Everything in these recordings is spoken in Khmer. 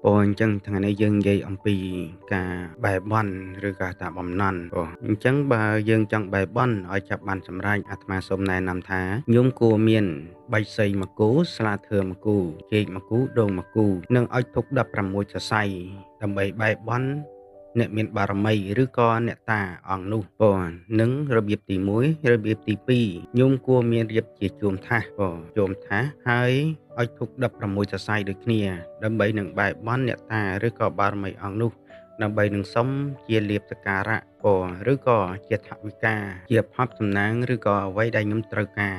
Ồ, chân thằng này dân dây ông pi cả bài bon rồi cả tạ bom năn chân bà dân chẳng bài bon ở chập bàn sầm rai atma sôm này nằm thá nhung cua miền bay xây mà cú sla thừa mà cú chê mà cú đồn mà cú nâng ở thúc đập rầm môi cho say đầm bầy bài bon nè miền bà rầm mây rứ co nè ta ong nu nângระเบียบទី1ระเบียบទី2ញោមគួរមានរៀបជាជួមថាជួមថាហើយឲ្យធុក16សរសៃដូចគ្នាដើម្បីនឹងបែបបន់អ្នកតាឬក៏បារមីអង្គនោះដើម្បីនឹងសុំជាលៀបសក្ការៈឬក៏ជាថវិកាជាផាប់សំណាងឬក៏អ្វីដែលខ្ញុំត្រូវការ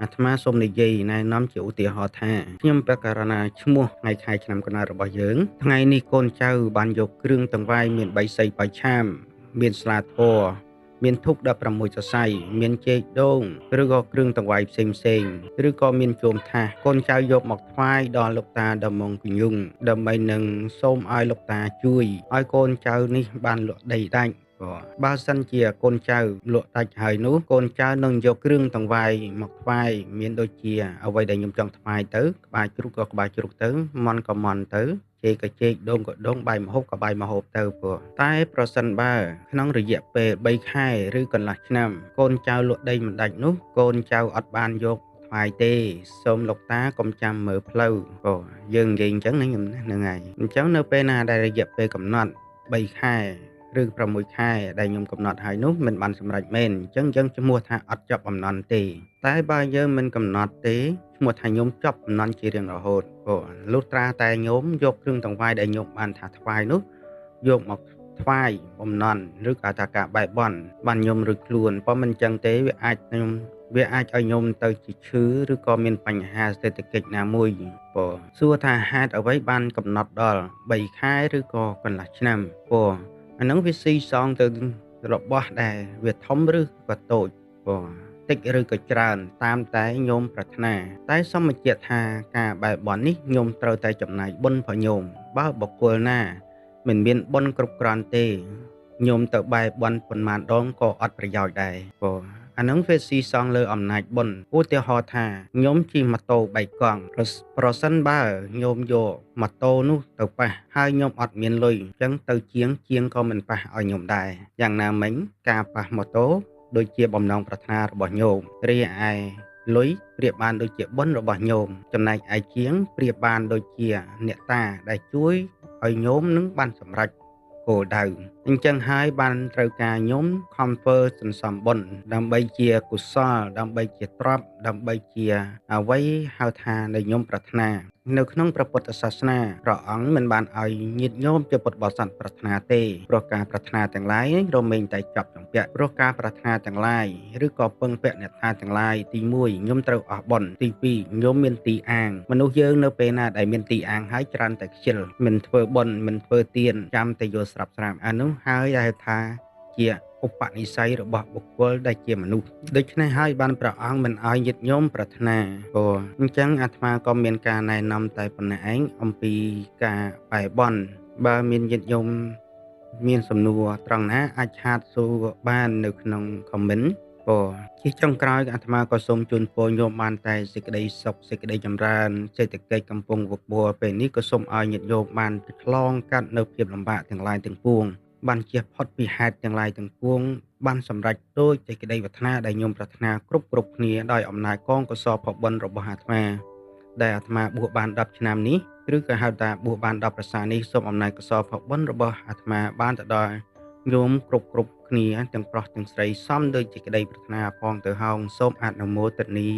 អាត្មាសូមនិយាយណែនាំជាឧទាហរណ៍ថាខ្ញុំប្រកាសណាឈ្មោះថ្ងៃខែឆ្នាំកណ្ដាលរបស់យើងថ្ងៃនេះកូនចៅបានយកគ្រឿងទាំងវាយមានបីសីបាយឆាមមានស្លាធម៌មានធុក16សរសៃមានចេកដូងឬក៏គ្រឿងតង្វាយផ្សេងឬក៏មានជុំថាសកូនចៅយកមកថ្វាយដល់លោកតាដំងគញុងដើម្បីនឹងសូមឲ្យលោកតាជួយឲ្យកូនចៅនេះបានលក់ដីដាច់បើសិនជាកូនចៅលក់ដាច់ហើយនោះកូនចៅនឹងយកគ្រឿងតង្វាយមកថ្វាយមានដូចជាអ្វីដែលខ្ញុំចង់ថ្វាយទៅក្បាលជ្រូកក៏ក្បាលជ្រូកទៅមន់ក៏មន់ទៅជេកក៏ជេកដូងក៏ដូងបាយមហូបក៏បាយមហូបទៅតែប្រសិនបើក្នុងរយៈពេល3ខែឬកន្លះឆ្នាំកូនចៅលក់ដីមិនដាច់នោះកូនចៅអត់បានយកថ្វាយទេសូមលោកតាកុំចាំមើលផ្លូវយើងនិយាយអញ្ចឹងហ្នឹងហើយអញ្ចឹងនៅពេលណាដែលរយៈពេលកំណត់3ខែឬ6ខែដែលខ្ញុំកំណត់ហើយនោះមិនបានសម្រេចមែនអញ្ចឹងយើងឈ្មោះថាអត់ចប់អំណន់ទេតែបើយើងមិនកំណត់ទេឈ្មោះថាខ្ញុំចប់អំណន់ជារៀងរហូតលុះត្រាតែខ្ញុំយកគ្រឿងតង្វាយដែលខ្ញុំបានថាថ្វាយនោះយកមកថ្វាយអំណន់ឬក៏ថាការបែបបន់បានខ្ញុំឬខ្លួនបើមិនអញ្ចឹងទេវាអាចឲ្យខ្ញុំទៅជាឈឺឬក៏មានបញ្ហាសេដ្ឋកិច្ចណាមួយសួរថាហេតុអ្វីបានកំណត់ដល់3ខែឬក៏កន្លះឆ្នាំអាហ្នឹងវាស៊ីសងទៅរបស់ដែលវាធំឬក៏តូចតិចឬក៏ច្រើនតាមតែញោមប្រាថ្នាតែសូមបញ្ជាក់ថាការបែបបន់នេះញោមត្រូវតែចំណាយបុណ្យផងញោមបើបុគ្គលណាមិនមានបុណ្យគ្រប់គ្រាន់ទេញោមទៅបែបបន់ប៉ុន្មានដងក៏អត់ប្រយោជន៍ដែរអានឹងវាស៊ីសងលើអំណាចបុណ្យឧទាហរណ៍ថាញោមជិះម៉ូតូ3កង់ប្រសិនបើញោមយកម៉ូតូនោះទៅប៉ះហើយញោមអត់មានលុយអញ្ចឹងទៅជាងក៏មិនប៉ះឲ្យញោមដែរយ៉ាងណាមិញការប៉ះម៉ូតូដូចជាបំណងប្រាថ្នារបស់ញោមរីឯលុយប្រៀបបានដូចជាបុណ្យរបស់ញោមចំណែកឯជាងប្រៀបបានដូចជាអ្នកតាដែលជួយឲ្យញោមនឹងបានសម្រេចគោលដៅអញ្ចឹងហើយបានត្រូវការញោមខំធ្វើសន្សំបុណ្យដើម្បីជាកុសលដើម្បីជាទ្រព្យដើម្បីជាអ្វីហៅថាដែលញោមប្រាថ្នានៅក្នុងព្រះពុទ្ធសាសនាព្រះអង្គមិនបានឲ្យញាតិញោមជាពុទ្ធបរិស័ទប្រាថ្នាទេព្រោះការប្រាថ្នាទាំងឡាយរមែងតែចាប់ចង្ពាក់ព្រោះការប្រាថ្នាទាំងឡាយឬក៏ពឹងពាក់អ្នកថាទាំងឡាយទី1ញោមត្រូវអស់បុណ្យទី2ញោមមានទីអាងមនុស្សយើងនៅពេលណាដែលមានទីអាងហើយច្រើនតែខ្ជិលមិនធ្វើបុណ្យមិនធ្វើទានចាំតែយកស្រាប់អានោះហើយហៅថាជាឧបនិស្ស័យរបស់បុគ្គលដែលជាមនុស្សដូច្នេះហើយបានព្រះអង្គមិនឲ្យញាតិញោមប្រាថ្នាអញ្ចឹងអាត្មាក៏មានការណែនាំតែប៉ុណ្ណេះឯងអំពីការបែបន់បើមានញាតិញោមមានសំណួរត្រង់ណាអាចឆាតសួរបាននៅក្នុង comment ជាចុងក្រោយអាត្មាក៏សូមជូនពរញោមបានតែសេចក្តីសុខសេចក្តីចម្រើនសេដ្ឋកិច្ចកំពុងវឹកវរពេលនេះក៏សូមឲ្យញាតិញោមបានឆ្លងកាត់នៅភាពលំបាកទាំងឡាយទាំងពួងបានជៀសផុតពីហេតុទាំងឡាយទាំងពួងបានសម្រេចដោយសេចក្តីប្រាថ្នាដែលញោមប្រាថ្នាគ្រប់គ្នាដោយអំណាចកងកុសលផលបុណ្យរបស់អាត្មាដែលអាត្មាបួសបាន10ឆ្នាំនេះឬក៏ហៅថាបួសបាន10ប្រសានេះសូមអំណាចកុសលផលបុណ្យរបស់អាត្មាបានទៅដល់ញោមគ្រប់គ្នាទាំងប្រុសទាំងស្រីសមដោយសេចក្តីប្រាថ្នាផងទៅហោងសូមអនុមោទនា